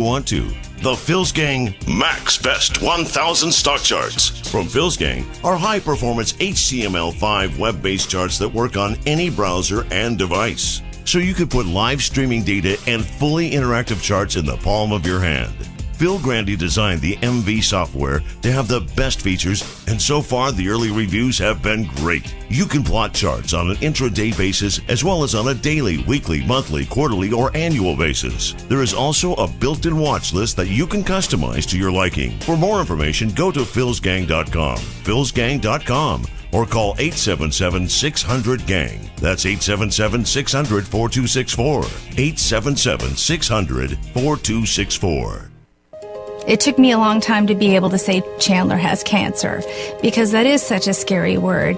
want to. The Phil's Gang Max Best 1000 Stock Charts. From Phil's Gang are high-performance HTML5 web-based charts that work on any browser and device. So you can put live streaming data and fully interactive charts in the palm of your hand. Grandy designed the MV software to have the best features, and so far the early reviews have been great. You can plot charts on an intraday basis as well as on a daily, weekly, monthly, quarterly, or annual basis. There is also a built-in watch list that you can customize to your liking. For more information, go to philsgang.com, philsgang.com, or call 877-600-GANG. That's 877-600-4264, 877-600-4264. It took me a long time to be able to say Chandler has cancer, because that is such a scary word.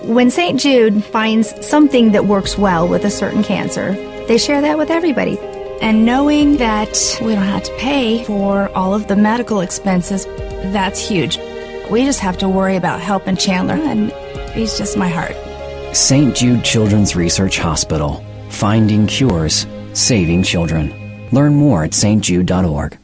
When St. Jude finds something that works well with a certain cancer, they share that with everybody. And knowing that we don't have to pay for all of the medical expenses, that's huge. We just have to worry about helping Chandler, and he's just my heart. St. Jude Children's Research Hospital. Finding cures, saving children. Learn more at stjude.org.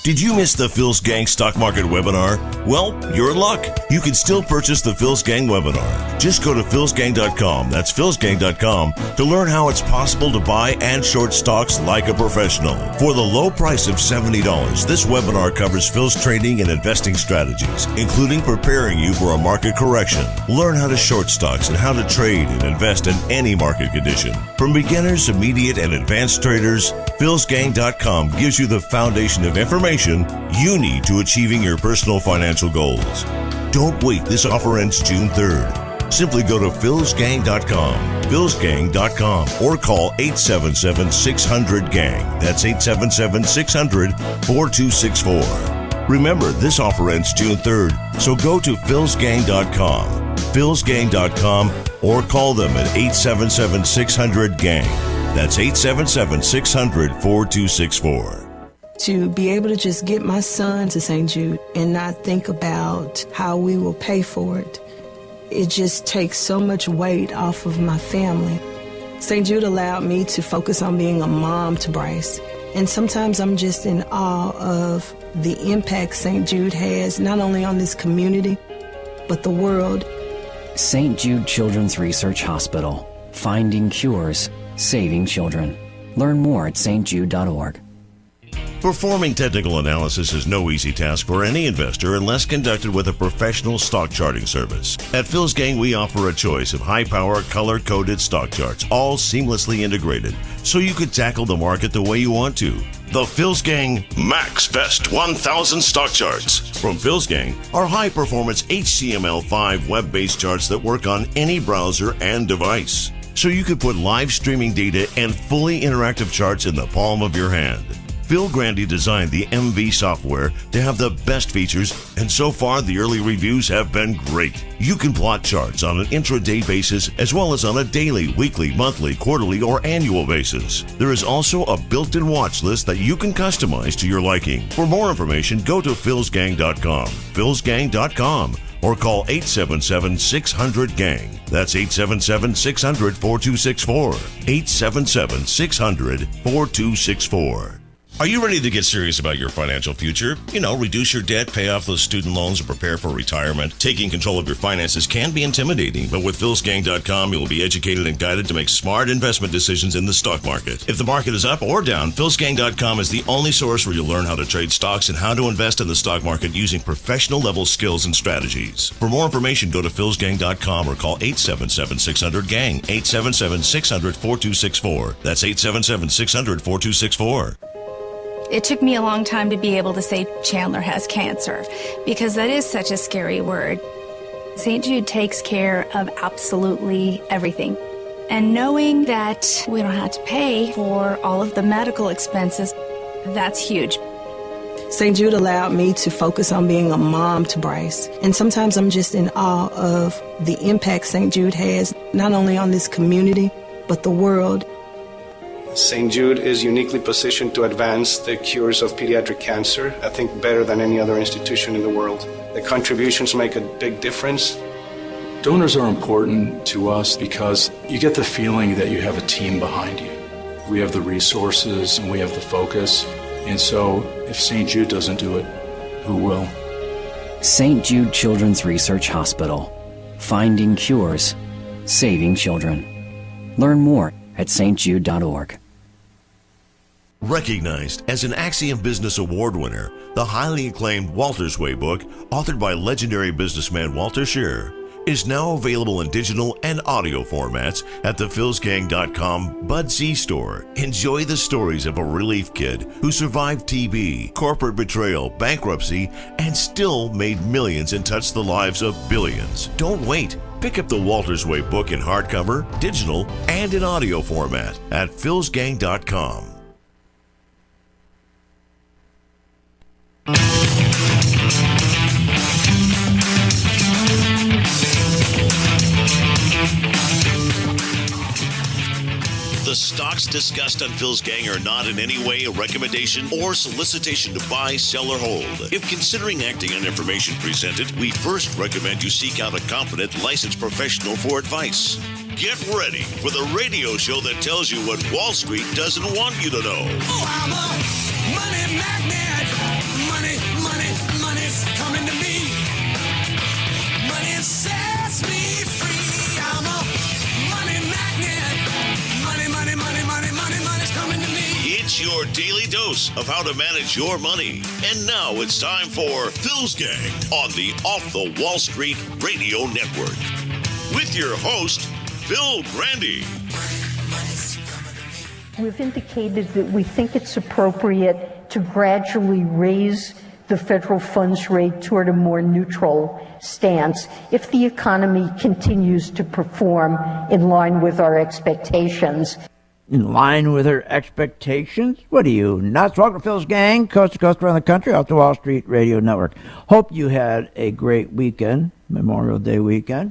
Did you miss the Phil's Gang Stock Market webinar? Well, you're in luck. You can still purchase the Phil's Gang webinar. Just go to philsgang.com, that's philsgang.com, to learn how it's possible to buy and short stocks like a professional. For the low price of $70, this webinar covers Phil's trading and investing strategies, including preparing you for a market correction. Learn how to short stocks and how to trade and invest in any market condition. From beginners, immediate, and advanced traders, philsgang.com gives you the foundation of information you need to achieving your personal financial goals. Don't wait, this offer ends June 3rd. Simply go to philsgang.com, philsgang.com, or call 877-600-GANG. That's 877-600-4264. Remember, this offer ends June 3rd, so go to philsgang.com, philsgang.com, or call them at 877-600-GANG. That's 877-600-4264. To be able to just get my son to St. Jude and not think about how we will pay for it, it just takes so much weight off of my family. St. Jude allowed me to focus on being a mom to Bryce. And sometimes I'm just in awe of the impact St. Jude has, not only on this community, but the world. St. Jude Children's Research Hospital. Finding cures, saving children. Learn more at stjude.org. Performing technical analysis is no easy task for any investor unless conducted with a professional stock charting service. At Phil's Gang, we offer a choice of high-power, color-coded stock charts, all seamlessly integrated, so you can tackle the market the way you want to. The Phil's Gang Max Best 1000 Stock Charts. From Phil's Gang are high-performance HTML5 web-based charts that work on any browser and device. So you can put live streaming data and fully interactive charts in the palm of your hand. Grandy designed the MV software to have the best features, and so far the early reviews have been great. You can plot charts on an intraday basis as well as on a daily, weekly, monthly, quarterly, or annual basis. There is also a built-in watch list that you can customize to your liking. For more information, go to philsgang.com, philsgang.com, or call 877-600-GANG. That's 877-600-4264, 877-600-4264. Are you ready to get serious about your financial future? Reduce your debt, pay off those student loans, and prepare for retirement. Taking control of your finances can be intimidating, but with philsgang.com, you will be educated and guided to make smart investment decisions in the stock market. If the market is up or down, philsgang.com is the only source where you'll learn how to trade stocks and how to invest in the stock market using professional-level skills and strategies. For more information, go to philsgang.com or call 877-600-GANG, 877-600-4264. That's 877-600-4264. It took me a long time to be able to say Chandler has cancer, because that is such a scary word. St. Jude takes care of absolutely everything. And knowing that we don't have to pay for all of the medical expenses, that's huge. St. Jude allowed me to focus on being a mom to Bryce. And sometimes I'm just in awe of the impact St. Jude has, not only on this community, but the world. St. Jude is uniquely positioned to advance the cures of pediatric cancer, I think better than any other institution in the world. The contributions make a big difference. Donors are important to us because you get the feeling that you have a team behind you. We have the resources and we have the focus. And so if St. Jude doesn't do it, who will? St. Jude Children's Research Hospital. Finding cures, saving children. Learn more at stjude.org. Recognized as an Axiom Business Award winner, the highly acclaimed Walter's Way book, authored by legendary businessman Walter Scheer, is now available in digital and audio formats at the philsgang.com Bud Z store. Enjoy the stories of a relief kid who survived TB, corporate betrayal, bankruptcy, and still made millions and touched the lives of billions. Don't wait. Pick up the Walter's Way book in hardcover, digital, and in audio format at philsgang.com. The stocks discussed on Phil's Gang are not in any way a recommendation or solicitation to buy, sell, or hold. If considering acting on information presented, we first recommend you seek out a competent, licensed professional for advice. Get ready for the radio show that tells you what Wall Street doesn't want you to know. Oh, I'm a money magnet. Money's coming to me. Money sets me free. I'm a money magnet. Money's coming to me. It's your daily dose of how to manage your money. And now it's time for Phil's Gang on the Off the Wall Street Radio Network. With your host, Phil Grandy. We've indicated that we think it's appropriate to gradually raise the federal funds rate toward a more neutral stance if the economy continues to perform in line with our expectations. In line with her expectations? What are you, nuts? Welcome to Phil's Gang, coast to coast around the country, off the Wall Street Radio Network. Hope you had a great weekend, Memorial Day weekend.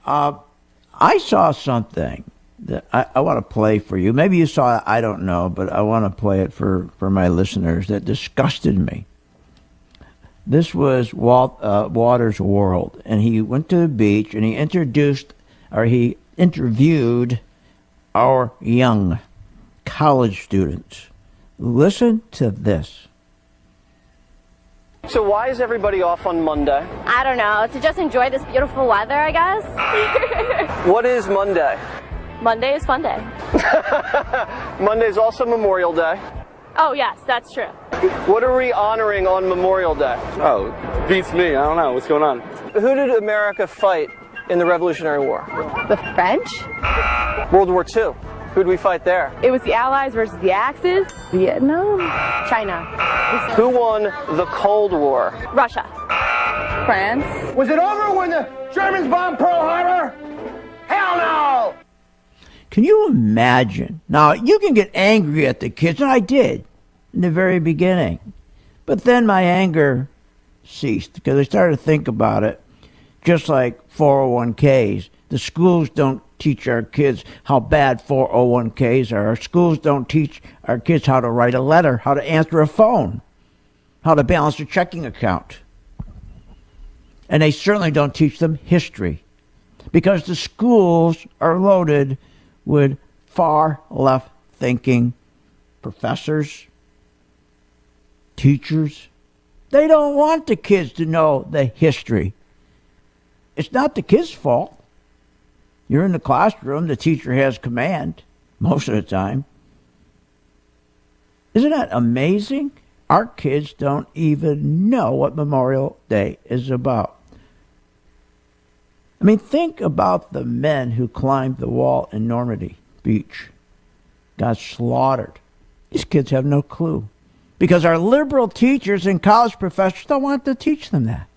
I saw something that I want to play for you. Maybe you saw it, I don't know, but I want to play it for my listeners that disgusted me. This was Waters' World, and he went to the beach and he interviewed our young college students. Listen to this. So why is everybody off on Monday? I don't know, to just enjoy this beautiful weather, I guess. What is Monday? Monday is fun day. Monday is also Memorial Day. Oh, yes, that's true. What are we honoring on Memorial Day? Oh, beats me. I don't know. What's going on? Who did America fight in the Revolutionary War? The French? World War II. Who did we fight there? It was the Allies versus the Axis. Vietnam? China. Who won the Cold War? Russia. France. Was it over when the Germans bombed Pearl Harbor? Hell no! Can you imagine? Now, you can get angry at the kids, and I did in the very beginning. But then my anger ceased because I started to think about it, just like 401ks. The schools don't teach our kids how bad 401ks are. Our schools don't teach our kids how to write a letter, how to answer a phone, how to balance a checking account. And they certainly don't teach them history because the schools are loaded with far left thinking professors, teachers. They don't want the kids to know the history. It's not the kids' fault. You're in the classroom, the teacher has command most of the time. Isn't that amazing? Our kids don't even know what Memorial Day is about. I mean, think about the men who climbed the wall in Normandy Beach, got slaughtered. These kids have no clue because our liberal teachers and college professors don't want to teach them that.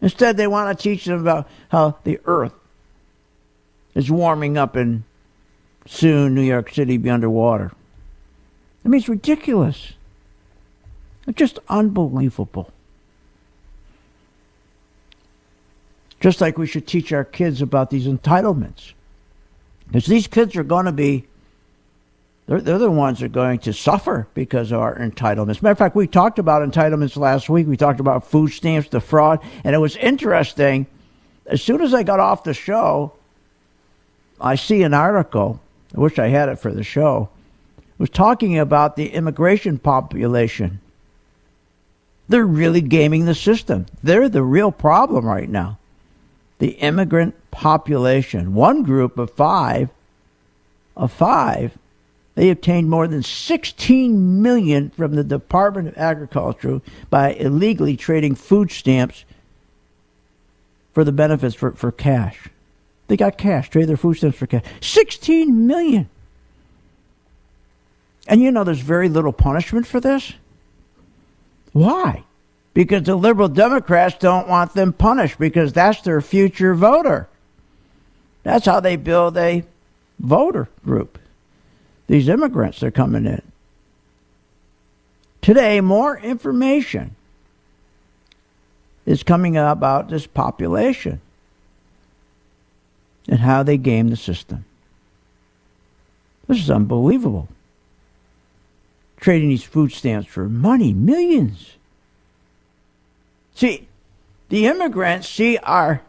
Instead, they want to teach them about how the earth is warming up and soon New York City be underwater. I mean, it's ridiculous. It's just unbelievable. Just like we should teach our kids about these entitlements. Because these kids are going to be, they're the ones that are going to suffer because of our entitlements. Matter of fact, we talked about entitlements last week. We talked about food stamps, the fraud. And it was interesting. As soon as I got off the show, I see an article. I wish I had it for the show. was talking about the immigration population. They're really gaming the system. They're the real problem right now. The immigrant population. One group of five, they obtained more than $16 million from the Department of Agriculture by illegally trading food stamps for the benefits for cash. They got cash, traded their food stamps for cash. $16 million. And you know there's very little punishment for this? Why? Because the liberal Democrats don't want them punished because that's their future voter. That's how they build a voter group. These immigrants are coming in. Today, more information is coming out about this population and how they game the system. This is unbelievable. Trading these food stamps for money, millions. See, the immigrants see our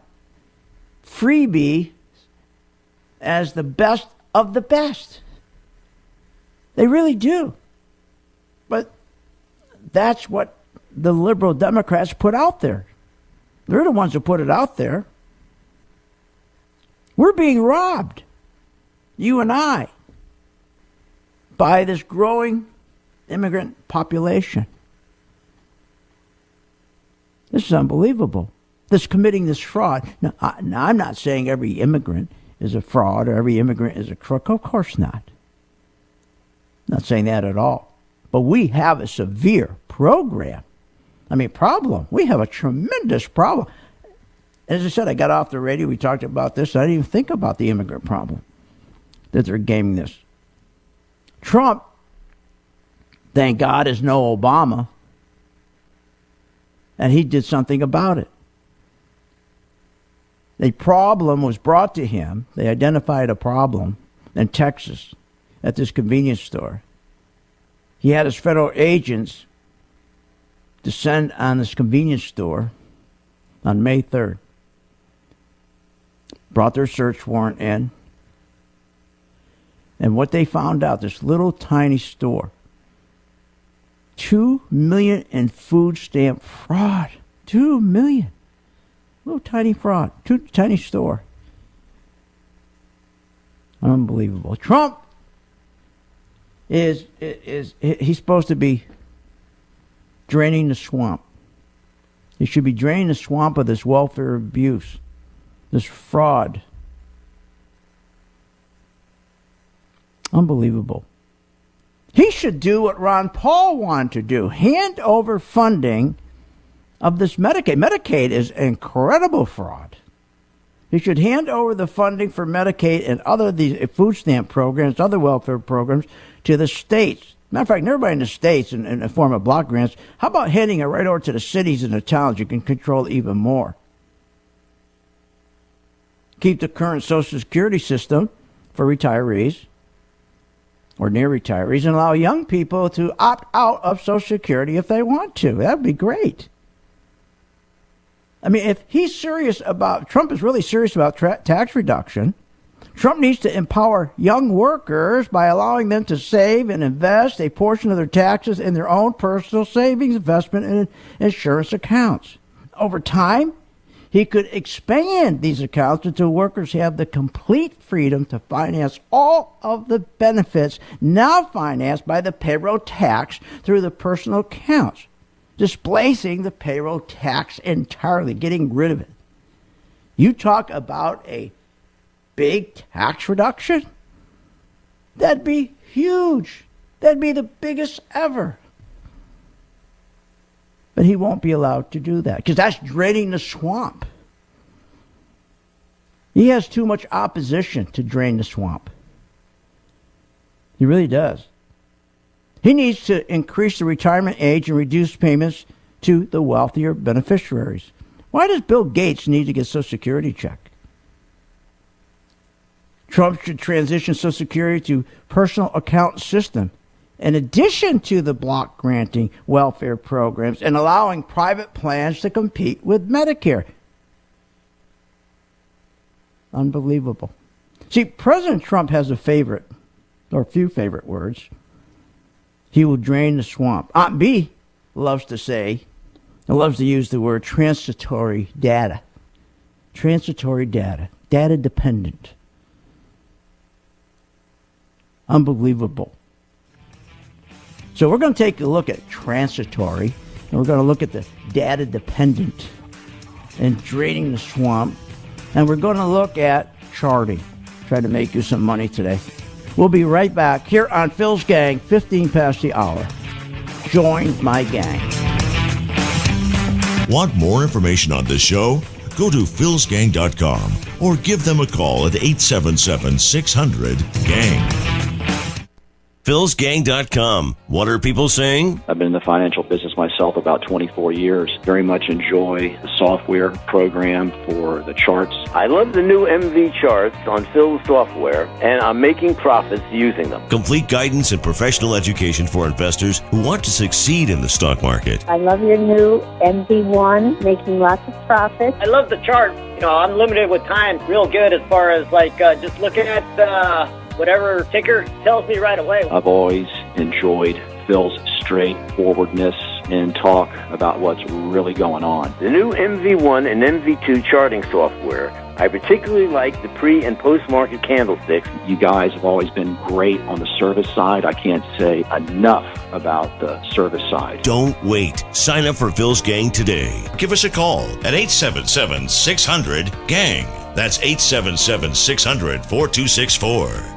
freebie as the best of the best. They really do. But that's what the liberal Democrats put out there. They're the ones who put it out there. We're being robbed, you and I, by this growing immigrant population. This is unbelievable. This committing this fraud. Now, I'm not saying every immigrant is a fraud or every immigrant is a crook. Of course not. Not saying that at all. But we have a severe problem. We have a tremendous problem. As I said, I got off the radio. We talked about this. I didn't even think about the immigrant problem, that they're gaming this. Trump, thank God, is no Obama. And he did something about it. A problem was brought to him. They identified a problem in Texas at this convenience store. He had his federal agents descend on this convenience store on May 3rd. Brought their search warrant in. And what they found out, this little tiny store, $2 million in food stamp fraud. $2 million. Little tiny fraud. Tiny store. Unbelievable. Trump he's supposed to be draining the swamp. He should be draining the swamp of this welfare abuse, this fraud. Unbelievable. He should do what Ron Paul wanted to do, hand over funding of this Medicaid. Medicaid is incredible fraud. He should hand over the funding for Medicaid and other these food stamp programs, other welfare programs, to the states. Matter of fact, everybody in the states in the form of block grants. How about handing it right over to the cities and the towns? You can control even more. Keep the current Social Security system for retirees or near retirees and allow young people to opt out of Social Security if they want to. That would be great. If he's serious about, Trump is really serious about tax reduction, Trump needs to empower young workers by allowing them to save and invest a portion of their taxes in their own personal savings, investment, and insurance accounts. Over time, he could expand these accounts until workers have the complete freedom to finance all of the benefits now financed by the payroll tax through the personal accounts, displacing the payroll tax entirely, getting rid of it. You talk about a big tax reduction? That'd be huge. That'd be the biggest ever. But he won't be allowed to do that because that's draining the swamp. He has too much opposition to drain the swamp. He really does. He needs to increase the retirement age and reduce payments to the wealthier beneficiaries. Why does Bill Gates need to get Social Security check? Trump should transition Social Security to personal account system in addition to the block granting welfare programs and allowing private plans to compete with Medicare. Unbelievable. See, President Trump has a favorite, or a few favorite words. He will drain the swamp. Aunt B loves to use the word transitory data. Transitory data. Data dependent. Unbelievable. So we're going to take a look at transitory, and we're going to look at the data dependent and draining the swamp, and we're going to look at charting. Try to make you some money today. We'll be right back here on Phil's Gang, 15 past the hour. Join my gang. Want more information on this show? Go to philsgang.com or give them a call at 877-600-GANG. philsgang.com. What are people saying? I've been in the financial business myself about 24 years. Very much enjoy the software program for the charts. I love the new MV charts on Phil's software, and I'm making profits using them. Complete guidance and professional education for investors who want to succeed in the stock market. I love your new MV1, making lots of profits. I love the chart. I'm limited with time. Real good as far as just looking at whatever ticker tells me right away. I've always enjoyed Phil's straightforwardness and talk about what's really going on. The new MV1 and MV2 charting software. I particularly like the pre- and post-market candlesticks. You guys have always been great on the service side. I can't say enough about the service side. Don't wait. Sign up for Phil's Gang today. Give us a call at 877-600-GANG. That's 877-600-4264.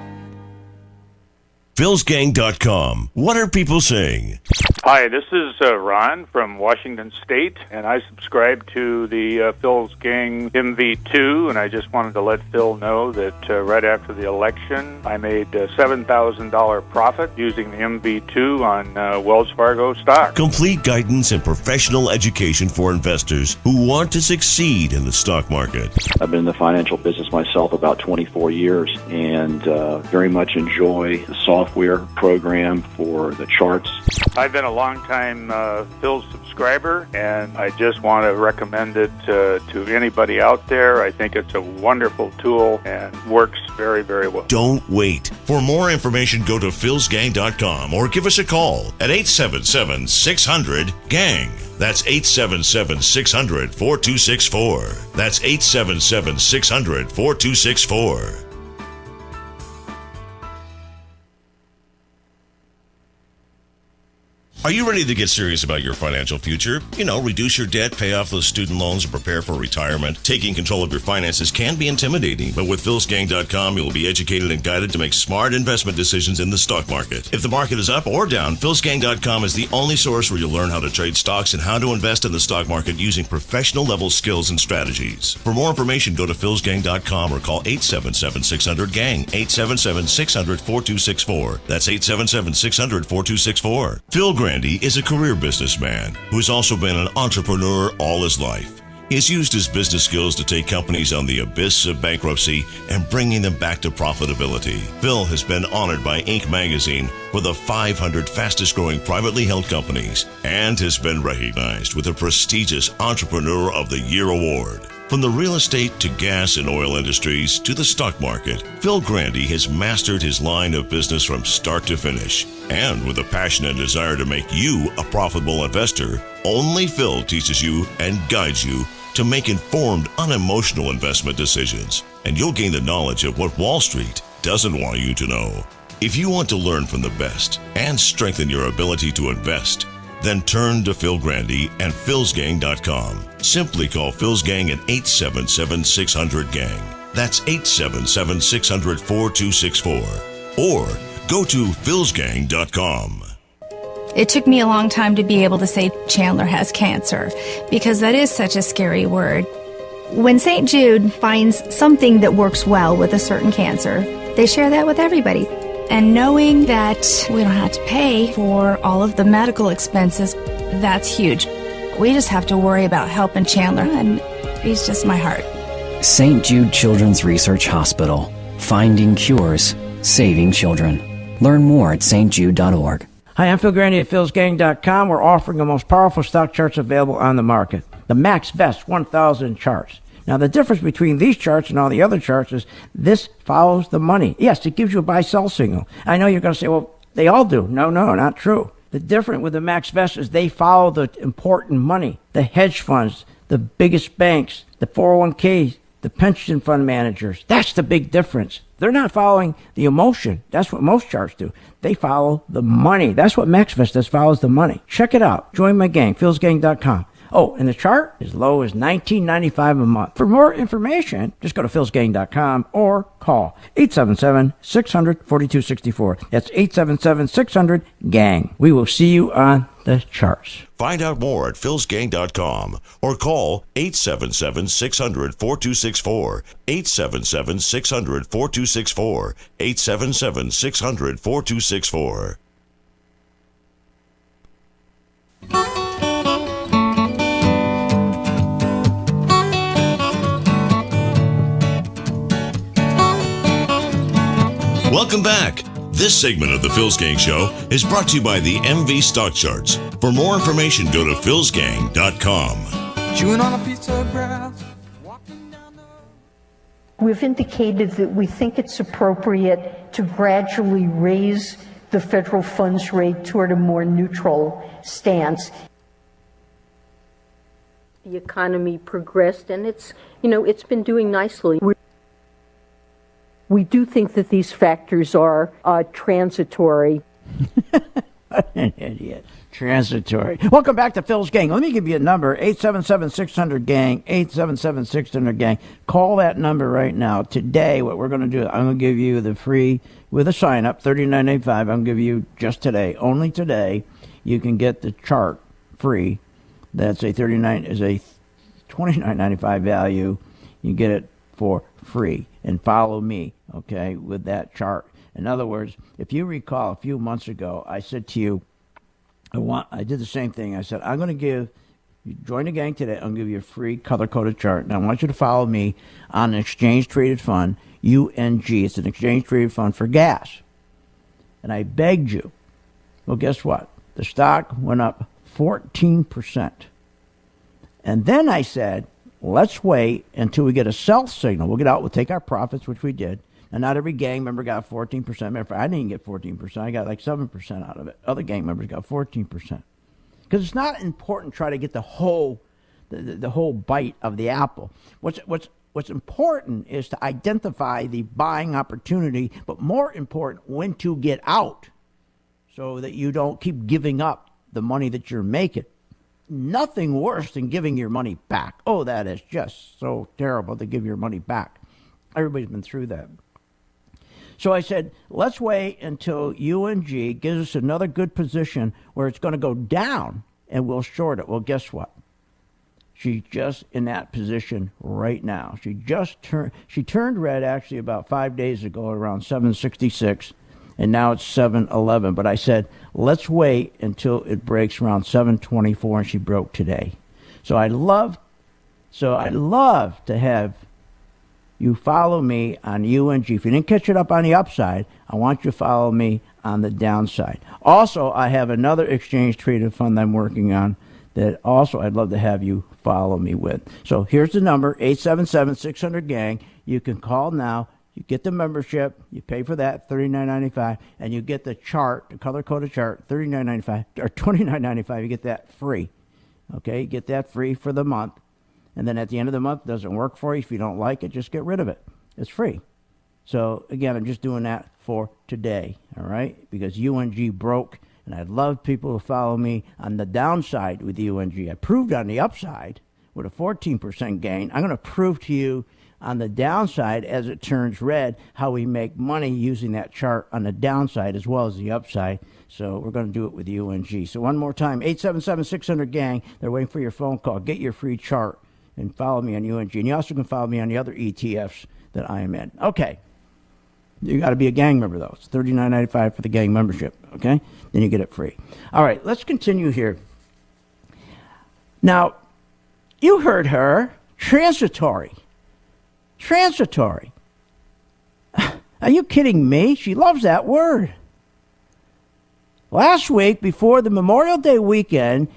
philsgang.com. What are people saying? Hi, this is Ron from Washington State, and I subscribe to the Phil's Gang MV2, and I just wanted to let Phil know that right after the election, I made a $7,000 profit using the MV2 on Wells Fargo stock. Complete guidance and professional education for investors who want to succeed in the stock market. I've been in the financial business myself about 24 years, and very much enjoy the software program for the charts. I've been a long-time Phil subscriber, and I just want to recommend it to anybody out there. I think it's a wonderful tool and works very, very well. Don't wait. For more information, go to philsgang.com or give us a call at 877-600-GANG. That's 877-600-4264. That's 877-600-4264. Are you ready to get serious about your financial future? Reduce your debt, pay off those student loans, and prepare for retirement. Taking control of your finances can be intimidating, but with philsgang.com, you will be educated and guided to make smart investment decisions in the stock market. If the market is up or down, philsgang.com is the only source where you'll learn how to trade stocks and how to invest in the stock market using professional-level skills and strategies. For more information, go to philsgang.com or call 877-600-GANG, 877-600-4264. That's 877-600-4264. Phil Grandy is a career businessman who has also been an entrepreneur all his life. He has used his business skills to take companies on the abyss of bankruptcy and bringing them back to profitability. Phil has been honored by Inc. magazine for the 500 fastest growing privately held companies and has been recognized with the prestigious Entrepreneur of the Year award. From the real estate to gas and oil industries to the stock market, Phil Grandy has mastered his line of business from start to finish. And with a passion and desire to make you a profitable investor, only Phil teaches you and guides you to make informed, unemotional investment decisions. And you'll gain the knowledge of what Wall Street doesn't want you to know. If you want to learn from the best and strengthen your ability to invest, then turn to Phil Grandy and philsgang.com. Simply call Phil's Gang at 877-600-GANG. That's 877-600-4264. Or go to philsgang.com. It took me a long time to be able to say Chandler has cancer, because that is such a scary word. When St. Jude finds something that works well with a certain cancer, they share that with everybody. And knowing that we don't have to pay for all of the medical expenses, that's huge. We just have to worry about helping Chandler, and he's just my heart. St. Jude Children's Research Hospital. Finding cures, saving children. Learn more at stjude.org. Hi, I'm Phil Grandy at philsgang.com. We're offering the most powerful stock charts available on the market. The Max Best 1000 charts. Now, the difference between these charts and all the other charts is this follows the money. Yes, it gives you a buy-sell signal. I know you're going to say, well, They all do. No, not true. The difference with the Max Vest is they follow the important money, the hedge funds, the biggest banks, the 401ks, the pension fund managers. That's the big difference. They're not following the emotion. That's what most charts do. They follow the money. That's what MaxVest does, follows the money. Check it out. Join my gang, philsgang.com. Oh, and the chart is low as $19.95 a month. For more information, just go to philsgang.com or call 877-600-4264. That's 877-600-GANG. We will see you on the charts. Find out more at philsgang.com or call 877-600-4264, 877-600-4264, 877-600-4264. Welcome back. This segment of the Phil's Gang Show is brought to you by the MV Stock Charts. For more information, go to philsgang.com. Chewing on a piece of grass. We've indicated that we think it's appropriate to gradually raise the federal funds rate toward a more neutral stance. The economy progressed, and it's been doing nicely. We do think that these factors are transitory. An idiot. Transitory. Welcome back to Phil's Gang. Let me give you a number, 877-600-GANG, 877-600-GANG. Call that number right now. Today, what we're going to do, I'm going to give you the free, with a sign-up, $39.85. I'm going to give you just today, only today, you can get the chart free. That's a $29.95 value. You get it for free. And follow me, okay, with that chart. In other words, if you recall a few months ago, I said to you, I did the same thing. I said, I'm going to you join the gang today, I'm going to give you a free color-coded chart. And I want you to follow me on an exchange-traded fund, UNG. It's an exchange-traded fund for gas. And I begged you. Well, guess what? The stock went up 14%. And then I said, let's wait until we get a sell signal. We'll get out, we'll take our profits, which we did. And not every gang member got 14%. I didn't get 14%. I got like 7% out of it. Other gang members got 14%. Because it's not important to try to get the whole bite of the apple. What's important is to identify the buying opportunity, but more important, when to get out so that you don't keep giving up the money that you're making. Nothing worse than giving your money back. Oh, that is just so terrible to give your money back. Everybody's been through that. So I said, let's wait until UNG gives us another good position where it's going to go down and we'll short it. Well, guess what? She's just in that position right now. She turned red actually about 5 days ago around 766, and now it's 711. But I said, let's wait until it breaks around 724, and she broke today. So I'd love to have you follow me on UNG. If you didn't catch it up on the upside, I want you to follow me on the downside. Also, I have another exchange-traded fund I'm working on that also I'd love to have you follow me with. So here's the number, 877-600-GANG. You can call now. You get the membership. You pay for that, $39.95, and you get the chart, the color-coded chart, $39.95 or $29.95. You get that free. Okay, you get that free for the month. And then at the end of the month, it doesn't work for you. If you don't like it, just get rid of it. It's free. So, again, I'm just doing that for today, all right? Because UNG broke, and I'd love people to follow me on the downside with UNG. I proved on the upside with a 14% gain. I'm going to prove to you on the downside as it turns red how we make money using that chart on the downside as well as the upside. So we're going to do it with UNG. So one more time, 877-600-GANG. They're waiting for your phone call. Get your free chart. And follow me on UNG. And you also can follow me on the other ETFs that I am in. Okay. You got to be a gang member, though. It's $39.95 for the gang membership. Okay? Then you get it free. All right. Let's continue here. Now, you heard her. Transitory. Transitory. Are you kidding me? She loves that word. Last week, before the Memorial Day weekend,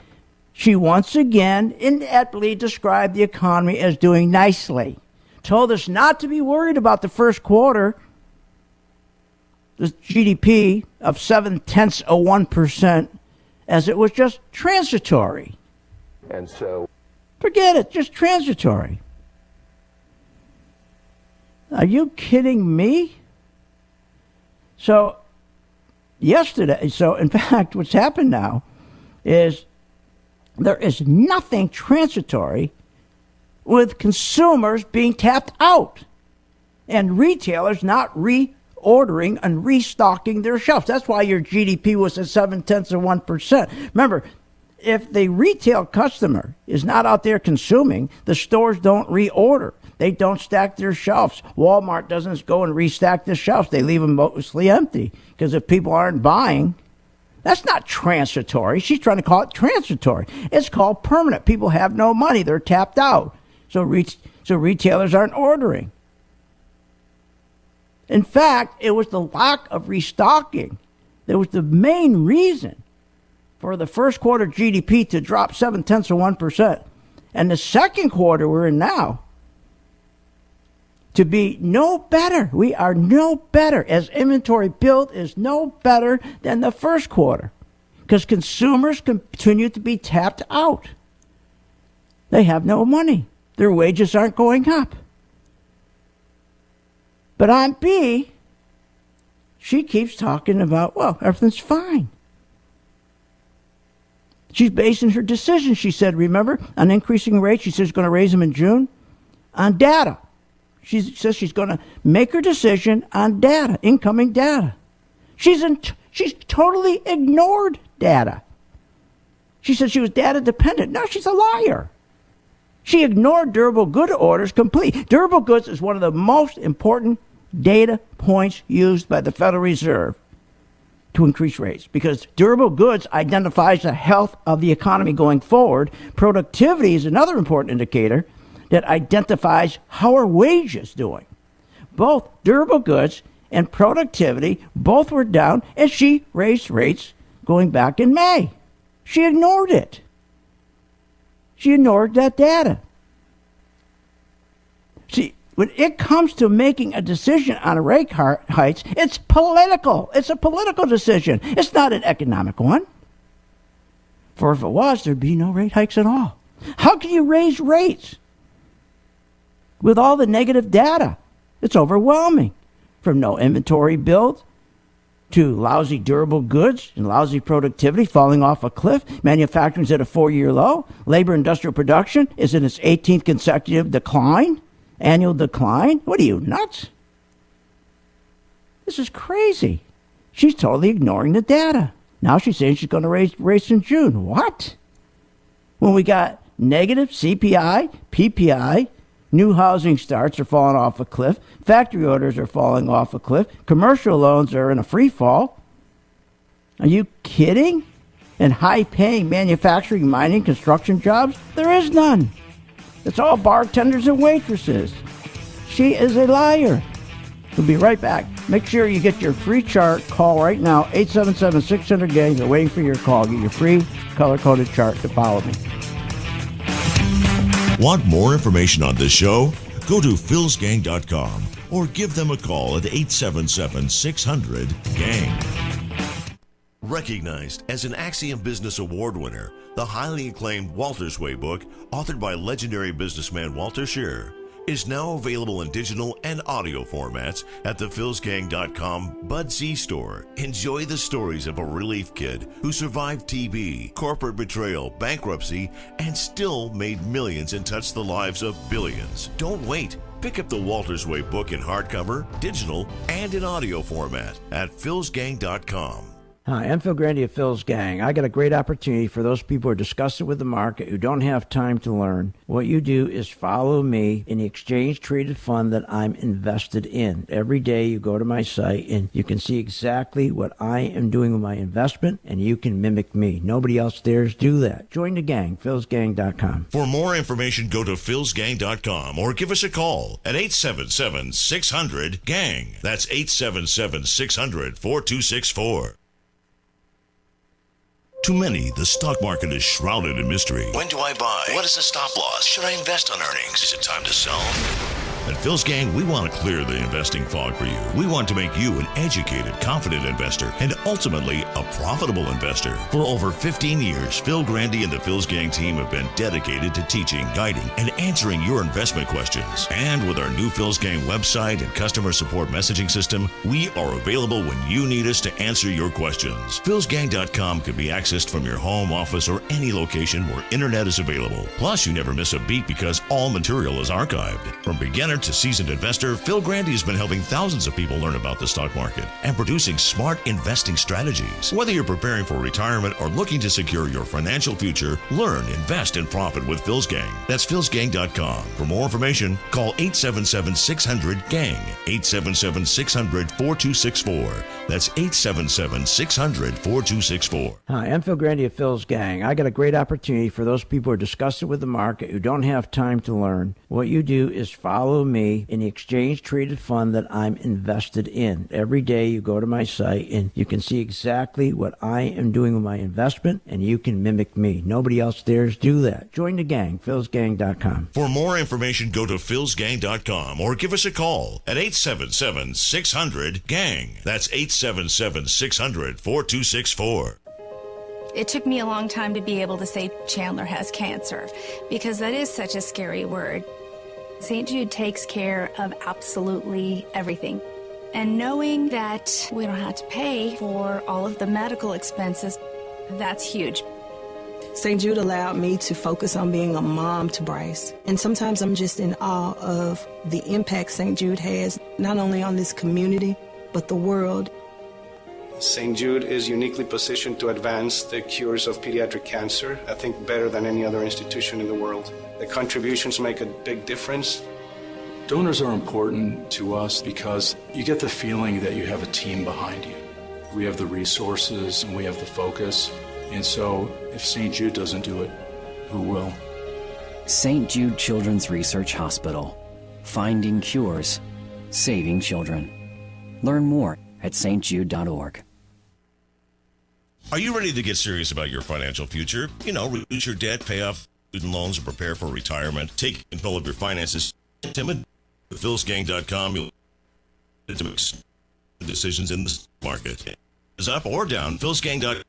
she once again ineptly described the economy as doing nicely. Told us not to be worried about the first quarter. the GDP of 0.7%, as it was just transitory. And so, forget it, just transitory. Are you kidding me? So in fact, what's happened now is there is nothing transitory with consumers being tapped out and retailers not reordering and restocking their shelves. That's why your GDP was at 0.7%. Remember, if the retail customer is not out there consuming, the stores don't reorder. They don't stack their shelves. Walmart doesn't go and restack the shelves. They leave them mostly empty because if people aren't buying, that's not transitory. She's trying to call it transitory. It's called permanent. People have no money. They're tapped out. So retailers aren't ordering. In fact, it was the lack of restocking that was the main reason for the first quarter GDP to drop 0.7%. And the second quarter we're in now to be no better. We are no better, as inventory build is no better than the first quarter because consumers continue to be tapped out. They have no money. Their wages aren't going up. But on B, she keeps talking about, well, everything's fine. She's basing her decision, she said, remember, on increasing rates. She says she's going to raise them in June on data. She says she's going to make her decision on data, incoming data. She's totally ignored data. She said she was data dependent. No, she's a liar. She ignored durable good orders completely. Durable goods is one of the most important data points used by the Federal Reserve to increase rates because durable goods identifies the health of the economy going forward. Productivity is another important indicator that identifies how are wages doing. Both durable goods and productivity both were down, and she raised rates going back in May. She ignored it. She ignored that data. See, when it comes to making a decision on rate hikes, it's political. It's a political decision. It's not an economic one. For if it was, there'd be no rate hikes at all. How can you raise rates with all the negative data? It's overwhelming. From no inventory build to lousy durable goods and lousy productivity falling off a cliff. Manufacturing's at a 4-year low. Labor industrial production is in its 18th consecutive decline. Annual decline? What are you, nuts? This is crazy. She's totally ignoring the data. Now she's saying she's going to raise rates in June. What? When we got negative CPI, PPI, new housing starts are falling off a cliff, factory orders are falling off a cliff, commercial loans are in a free fall. Are you kidding? And high-paying manufacturing, mining, construction jobs? There is none. It's all bartenders and waitresses. She is a liar. We'll be right back. Make sure you get your free chart. Call right now, 877-600-GANG. They're waiting for your call. Get your free color-coded chart to follow me. Want more information on this show? Go to philsgang.com or give them a call at 877-600-GANG. Recognized as an Axiom Business Award winner, the highly acclaimed Walter's Way book, authored by legendary businessman Walter Scheer, is now available in digital and audio formats at the philsgang.com Bud C store. Enjoy the stories of a relief kid who survived TB, corporate betrayal, bankruptcy, and still made millions and touched the lives of billions. Don't wait. Pick up the Walter's Way book in hardcover, digital, and in audio format at philsgang.com. Hi, I'm Phil Grandy of Phil's Gang. I got a great opportunity for those people who are disgusted with the market, who don't have time to learn. What you do is follow me in the exchange-traded fund that I'm invested in. Every day you go to my site and you can see exactly what I am doing with my investment, and you can mimic me. Nobody else dares do that. Join the gang, philsgang.com. For more information, go to philsgang.com or give us a call at 877-600-GANG. That's 877-600-4264. To many, the stock market is shrouded in mystery. When do I buy? What is the stop loss? Should I invest on earnings? Is it time to sell? At Phil's Gang, we want to clear the investing fog for you. We want to make you an educated, confident investor and ultimately a profitable investor. For over 15 years, Phil, Grandy, and the Phil's Gang team have been dedicated to teaching, guiding, and answering your investment questions. And with our new Phil's Gang website and customer support messaging system, we are available when you need us to answer your questions. Phil'sGang.com can be accessed from your home, office, or any location where internet is available. Plus, you never miss a beat because all material is archived. From beginner to seasoned investor, Phil Grandy has been helping thousands of people learn about the stock market and producing smart investing strategies. Whether you're preparing for retirement or looking to secure your financial future, learn, invest, and profit with Phil's Gang. That's Phil'sGang.com. For more information, call 877-600-GANG, 877-600-4264. That's 877-600-4264. Hi, I'm Phil Grandy of Phil's Gang. I got a great opportunity for those people who are disgusted with the market, who don't have time to learn. What you do is follow me in the exchange-traded fund that I'm invested in. Every day you go to my site and you can see exactly what I am doing with my investment, and you can mimic me. Nobody else dares do that. Join the gang, philsgang.com. For more information, go to philsgang.com or give us a call at 877-600-GANG. That's 877-600-4264. It took me a long time to be able to say Chandler has cancer, because that is such a scary word. St. Jude takes care of absolutely everything. And knowing that we don't have to pay for all of the medical expenses, that's huge. St. Jude allowed me to focus on being a mom to Bryce. And sometimes I'm just in awe of the impact St. Jude has, not only on this community, but the world. St. Jude is uniquely positioned to advance the cures of pediatric cancer, I think better than any other institution in the world. The contributions make a big difference. Donors are important to us because you get the feeling that you have a team behind you. We have the resources and we have the focus. And so if St. Jude doesn't do it, who will? St. Jude Children's Research Hospital. Finding cures, saving children. Learn more at stjude.org. Are you ready to get serious about your financial future? Reduce your debt, pay off student loans, and prepare for retirement. Take control of your finances. Timid. With philsgang.com, you'll make decisions in the market. Is up or down. philsgang.com.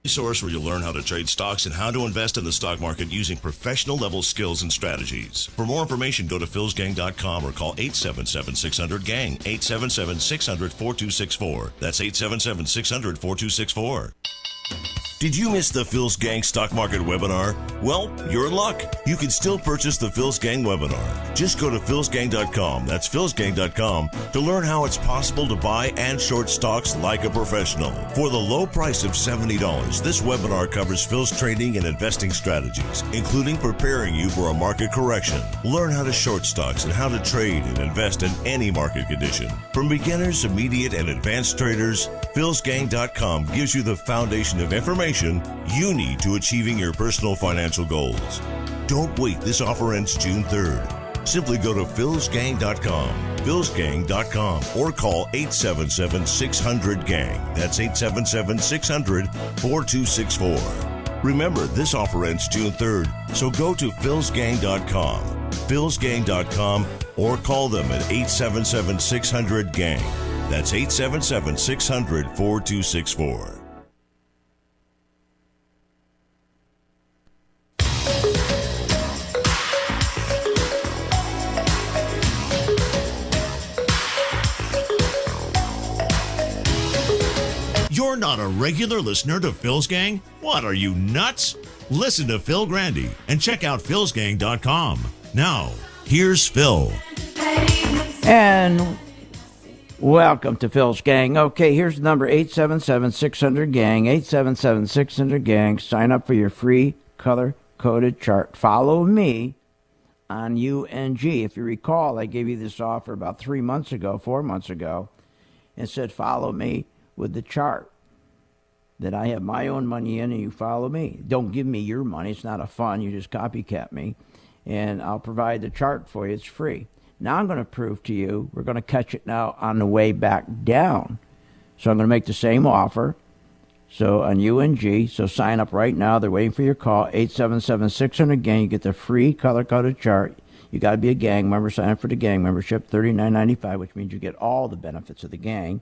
Resource where you'll learn how to trade stocks and how to invest in the stock market using professional level skills and strategies. For more information, go to philsgang.com or call 877-600-GANG, 877-600-4264. That's 877-600-4264. Did you miss the Phil's Gang Stock Market webinar? Well, you're in luck. You can still purchase the Phil's Gang webinar. Just go to philsgang.com, that's philsgang.com, to learn how it's possible to buy and short stocks like a professional. For the low price of $70, this webinar covers Phil's trading and investing strategies, including preparing you for a market correction. Learn how to short stocks and how to trade and invest in any market condition. From beginners, immediate, and advanced traders, philsgang.com gives you the foundation of information you need to achieving your personal financial goals. Don't wait. This offer ends June 3rd. Simply go to philsgang.com, philsgang.com, or call 877-600-GANG. That's 877-600-4264. Remember, this offer ends June 3rd, so go to philsgang.com, philsgang.com, or call them at 877-600-GANG. That's 877-600-4264. You're not a regular listener to Phil's Gang? What, are you nuts? Listen to Phil Grandy and check out philsgang.com. Now, here's Phil. And welcome to Phil's Gang. Okay, here's the number, 877-600-GANG, 877-600-GANG. Sign up for your free color-coded chart. Follow me on UNG. If you recall, I gave you this offer about 4 months ago, and said, follow me with the chart that I have my own money in, and you follow me. Don't give me your money. It's not a fund. You just copycat me, and I'll provide the chart for you. It's free. Now I'm going to prove to you, we're going to catch it now on the way back down. So I'm going to make the same offer. So on UNG, so sign up right now. They're waiting for your call, 877-600-GANG. You get the free color-coded chart. You got to be a gang member. Sign up for the gang membership, $39.95, which means you get all the benefits of the gang.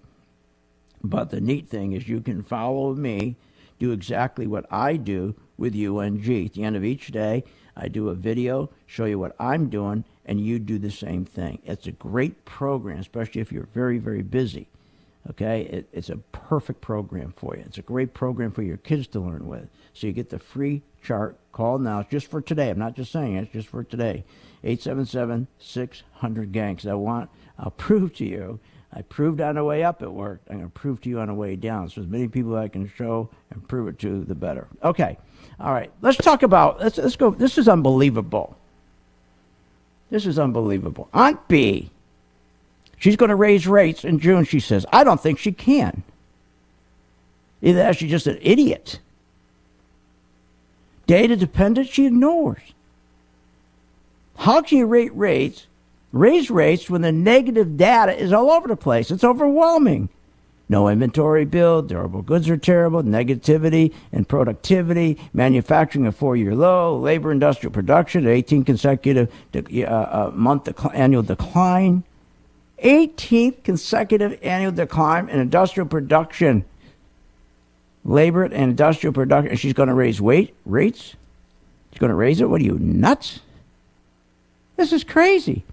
But the neat thing is you can follow me, do exactly what I do with UNG. At the end of each day, I do a video, show you what I'm doing, and you do the same thing. It's a great program, especially if you're very, very busy. Okay? It's a perfect program for you. It's a great program for your kids to learn with. So you get the free chart. Call now. It's just for today. I'm not just saying it. It's just for today. 877-600-GANG. Because I'll prove to you. I proved on the way up it worked. I'm going to prove to you on the way down. So as many people I can show and prove it to, the better. Okay. All right. Let's talk about, let's go. This is unbelievable. This is unbelievable. Aunt B, she's going to raise rates in June, she says. I don't think she can. Either that, she's just an idiot. Data dependent, she ignores. How can you raise rates when the negative data is all over the place? It's overwhelming. No inventory build, durable goods are terrible, negativity and productivity, manufacturing a 4-year low, labor industrial production, 18 consecutive month annual decline. 18th consecutive annual decline in industrial production. Labor and industrial production. And she's going to raise rates? She's going to raise it? What are you, nuts? This is crazy.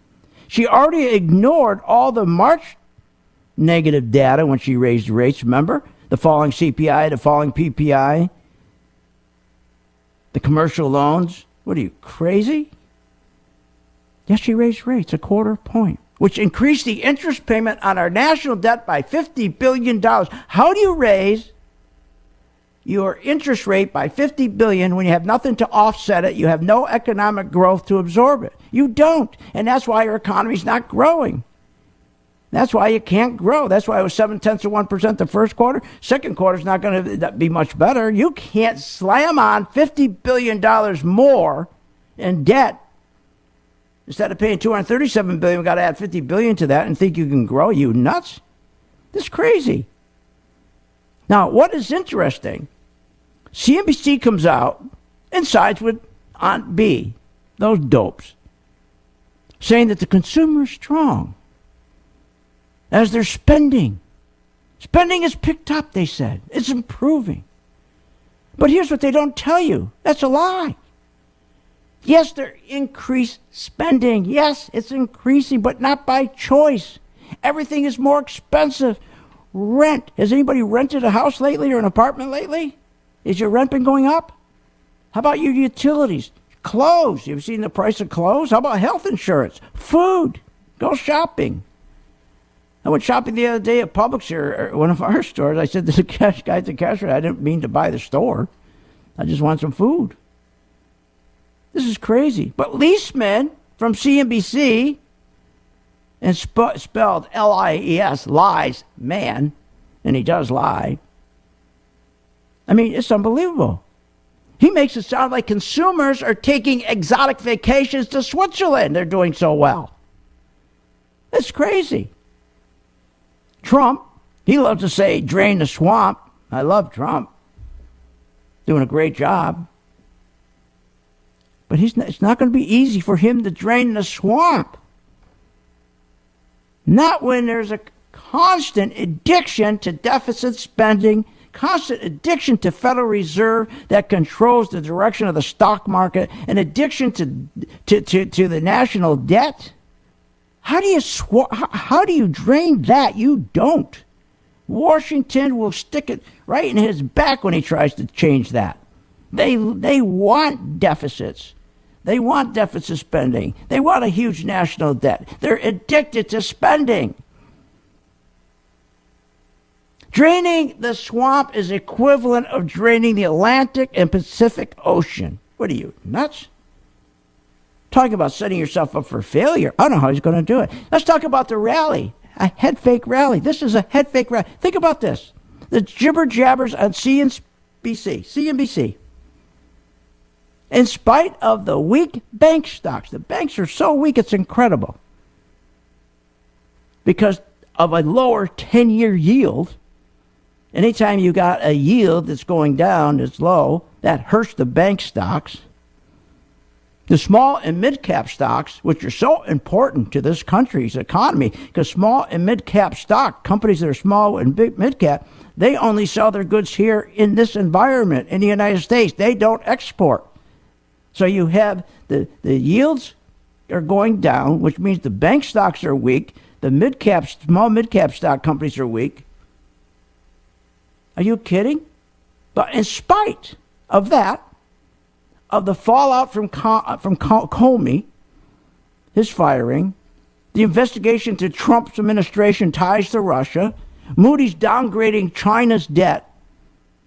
She already ignored all the March negative data when she raised rates. Remember? The falling CPI, the falling PPI, the commercial loans. What are you, crazy? Yes, she raised rates a 1/4 point, which increased the interest payment on our national debt by $50 billion. How do you raise your interest rate by $50 billion when you have nothing to offset it? You have no economic growth to absorb it. You don't. And that's why your economy's not growing. That's why you can't grow. That's why it was 0.7% the first quarter. Second quarter's not going to be much better. You can't slam on $50 billion more in debt. Instead of paying $237 billion, we've got to add $50 billion to that and think you can grow. You nuts? This is crazy. Now, what is interesting, CNBC comes out and sides with Aunt B, those dopes, saying that the consumer is strong as they're spending. Spending is picked up, they said. It's improving. But here's what they don't tell you. That's a lie. Yes, they're increased spending. Yes, it's increasing, but not by choice. Everything is more expensive. Rent. Has anybody rented a house lately or an apartment lately? Is your rent been going up? How about your utilities? Clothes. You've seen the price of clothes? How about health insurance? Food. Go shopping. I went shopping the other day at Publix or one of our stores. I said to the guy at the cashier, I didn't mean to buy the store. I just want some food. This is crazy. But Leisman from CNBC, and spelled L-I-E-S, lies, man, and he does lie. I mean, it's unbelievable. He makes it sound like consumers are taking exotic vacations to Switzerland. They're doing so well. It's crazy. Trump, he loves to say, drain the swamp. I love Trump. Doing a great job. But it's not going to be easy for him to drain the swamp. Not when there's a constant addiction to deficit spending, constant addiction to Federal Reserve that controls the direction of the stock market, an addiction to the national debt. How do you drain that? You don't. Washington will stick it right in his back when he tries to change that. They want deficits. They want deficit spending. They want a huge national debt. They're addicted to spending. Draining the swamp is equivalent of draining the Atlantic and Pacific Ocean. What are you, nuts? Talking about setting yourself up for failure. I don't know how he's going to do it. Let's talk about the rally. A head fake rally. This is a head fake rally. Think about this. The jibber jabbers on CNBC. In spite of the weak bank stocks, the banks are so weak it's incredible. Because of a lower 10-year yield, anytime you got a yield that's going down, that's low, that hurts the bank stocks. The small and mid-cap stocks, which are so important to this country's economy, because small and mid-cap stock, companies that are small and mid-cap, they only sell their goods here in this environment, in the United States. They don't export. So you have the yields are going down, which means the bank stocks are weak. The small mid-cap stock companies are weak. Are you kidding? But in spite of that, of the fallout from Comey, his firing, the investigation to Trump's administration ties to Russia, Moody's downgrading China's debt.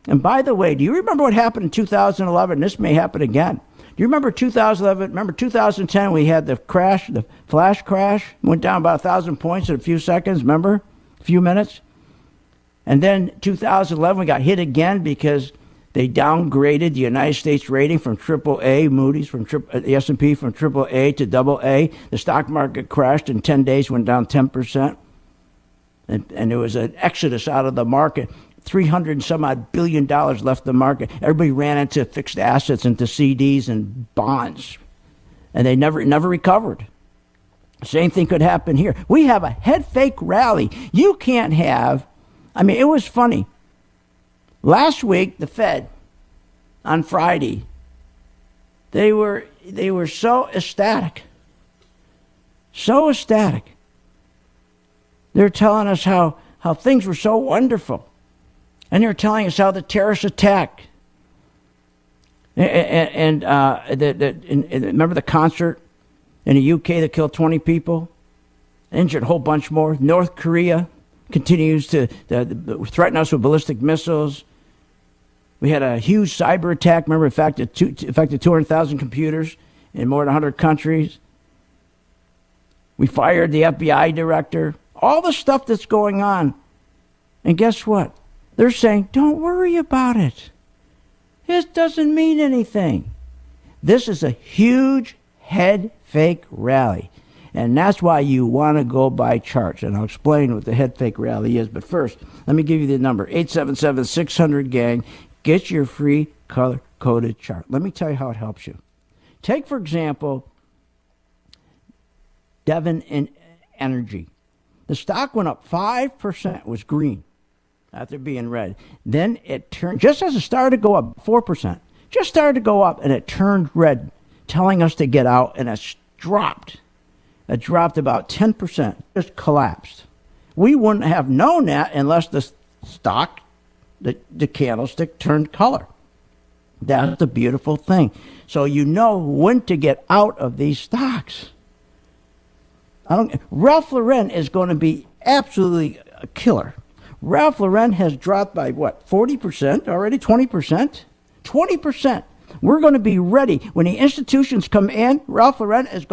And by the way, do you remember what happened in 2011? This may happen again. Do you remember 2011? Remember 2010? We had the crash, the flash crash, went down about 1,000 points in a few seconds. Remember, a few minutes. And then 2011, we got hit again because they downgraded the United States rating from AAA, Moody's, from the S&P from AAA to AA. The stock market crashed in 10 days, went down 10%. And there was an exodus out of the market. $300 and some odd billion left the market. Everybody ran into fixed assets, into CDs and bonds. And they never recovered. Same thing could happen here. We have a head fake rally. You can't have, it was funny. Last week, the Fed, on Friday, they were so ecstatic. So ecstatic. They're telling us how things were so wonderful. And they're telling us how the terrorist attack. And remember the concert in the UK that killed 20 people? Injured a whole bunch more. North Korea continues to threaten us with ballistic missiles. We had a huge cyber attack. Remember, affected 200,000 computers in more than 100 countries. We fired the FBI director. All the stuff that's going on. And guess what? They're saying, don't worry about it. It doesn't mean anything. This is a huge head fake rally. And that's why you want to go buy charts. And I'll explain what the head fake rally is. But first, let me give you the number, 877-600-GANG. Get your free color-coded chart. Let me tell you how it helps you. Take, for example, Devon Energy. The stock went up 5%, was green, after being red. Then it turned, just as it started to go up, 4%, just started to go up, and it turned red, telling us to get out, and it dropped. It dropped about 10%, just collapsed. We wouldn't have known that unless the stock, the candlestick turned color. That's the beautiful thing. So you know when to get out of these stocks. Ralph Lauren is going to be absolutely a killer. Ralph Lauren has dropped by, 40% already? 20%? 20%. We're going to be ready. When the institutions come in, Ralph Lauren is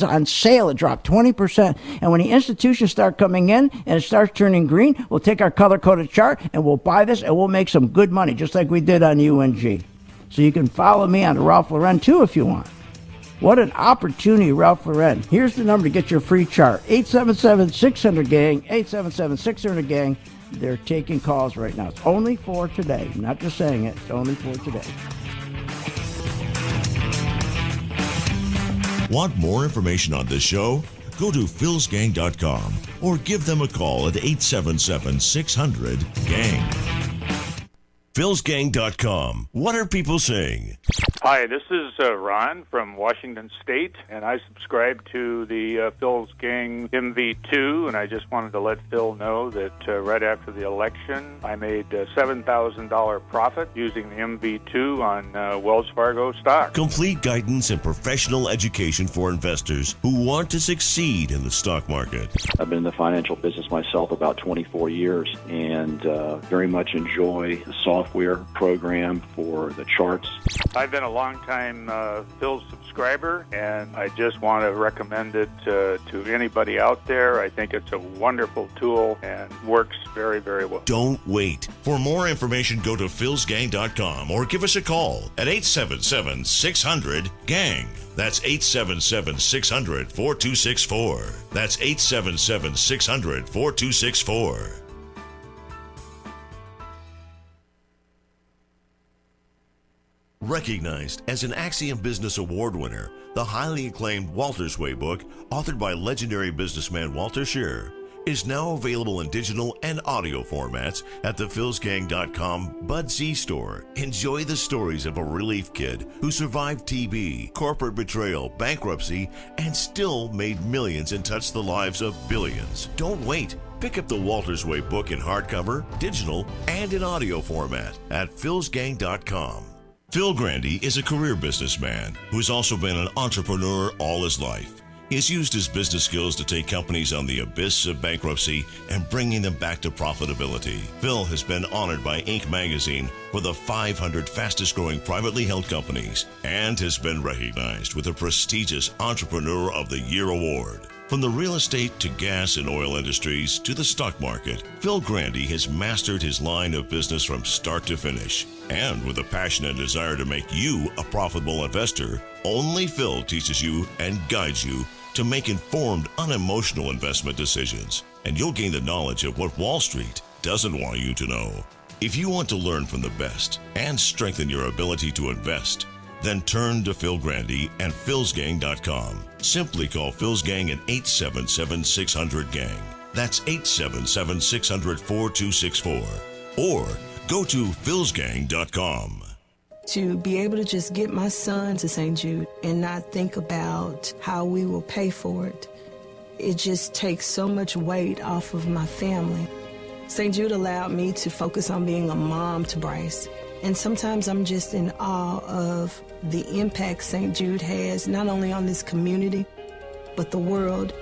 on sale. It dropped 20%. And when the institutions start coming in and it starts turning green, we'll take our color-coded chart and we'll buy this and we'll make some good money, just like we did on UNG. So you can follow me on Ralph Lauren too if you want. What an opportunity, Ralph Lauren. Here's the number to get your free chart. 877-600-GANG, 877-600-GANG. They're taking calls right now. It's only for today. I'm not just saying it. It's only for today. Want more information on this show? Go to philsgang.com or give them a call at 877-600-GANG. philsgang.com. What are people saying? Hi, this is Ron from Washington State, and I subscribe to the Phil's Gang MV2, and I just wanted to let Phil know that right after the election, I made a $7,000 profit using the MV2 on Wells Fargo stock. Complete guidance and professional education for investors who want to succeed in the stock market. I've been in the financial business myself about 24 years, and very much enjoy the software program for the charts. I've been a long-time Phil subscriber, and I just want to recommend it to anybody out there. I think it's a wonderful tool and works very, very well. Don't wait. For more information, go to philsgang.com or give us a call at 877-600-GANG. That's 877-600-4264. That's 877-600-4264. Recognized as an Axiom Business Award winner, the highly acclaimed Walter's Way book, authored by legendary businessman Walter Scheer, is now available in digital and audio formats at the philsgang.com Bud Z store. Enjoy the stories of a relief kid who survived TB, corporate betrayal, bankruptcy, and still made millions and touched the lives of billions. Don't wait. Pick up the Walter's Way book in hardcover, digital, and in audio format at philsgang.com. Phil Grandy is a career businessman who's also been an entrepreneur all his life. He has used his business skills to take companies on the abyss of bankruptcy and bringing them back to profitability. Phil has been honored by Inc. magazine for the 500 fastest growing privately held companies and has been recognized with a prestigious Entrepreneur of the Year award. From the real estate to gas and oil industries to the stock market, Phil Grandy has mastered his line of business from start to finish. And with a passion and desire to make you a profitable investor, only Phil teaches you and guides you to make informed, unemotional investment decisions. And you'll gain the knowledge of what Wall Street doesn't want you to know. If you want to learn from the best and strengthen your ability to invest, then turn to Phil Grandy and philsgang.com. Simply call Phil's Gang at 877-600-GANG. That's 877-600-4264. Or go to philsgang.com. To be able to just get my son to St. Jude and not think about how we will pay for it, it just takes so much weight off of my family. St. Jude allowed me to focus on being a mom to Bryce. And sometimes I'm just in awe of the impact St. Jude has, not only on this community, but the world.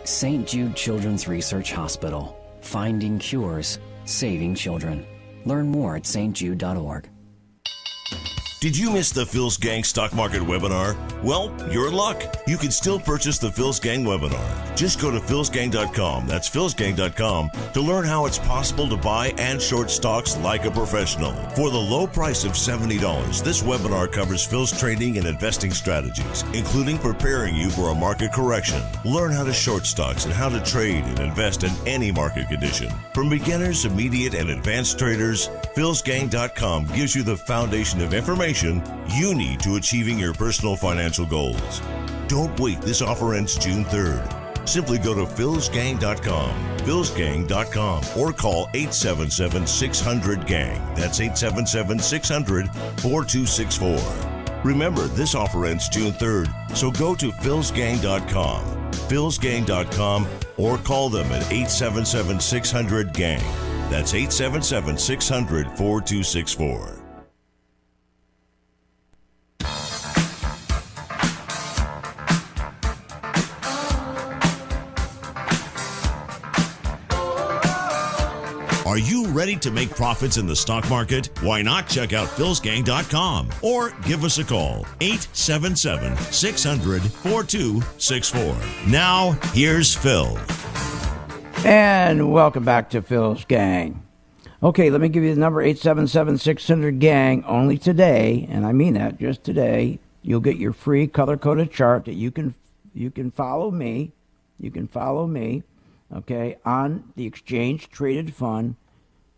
St. Jude Children's Research Hospital. Finding cures, saving children. Learn more at stjude.org. Did you miss the Phil's Gang Stock Market webinar? Well, you're in luck. You can still purchase the Phil's Gang webinar. Just go to philsgang.com, that's philsgang.com, to learn how it's possible to buy and short stocks like a professional. For the low price of $70, this webinar covers Phil's trading and investing strategies, including preparing you for a market correction. Learn how to short stocks and how to trade and invest in any market condition. From beginners, immediate, and advanced traders, philsgang.com gives you the foundation of information you need to achieving your personal financial goals. Don't wait, this offer ends June 3rd. Simply go to philsgang.com, philsgang.com, or call 877-600-GANG. That's 877-600-4264. Remember, this offer ends June 3rd, so go to philsgang.com, philsgang.com, or call them at 877-600-GANG. That's 877-600-4264. Are you ready to make profits in the stock market? Why not check out philsgang.com or give us a call, 877-600-4264. Now, here's Phil. And welcome back to Phil's Gang. Okay, let me give you the number, 877-600-GANG. Only today, and I mean that, just today, you'll get your free color-coded chart that you can follow me. You can follow me. Okay, on the exchange-traded fund,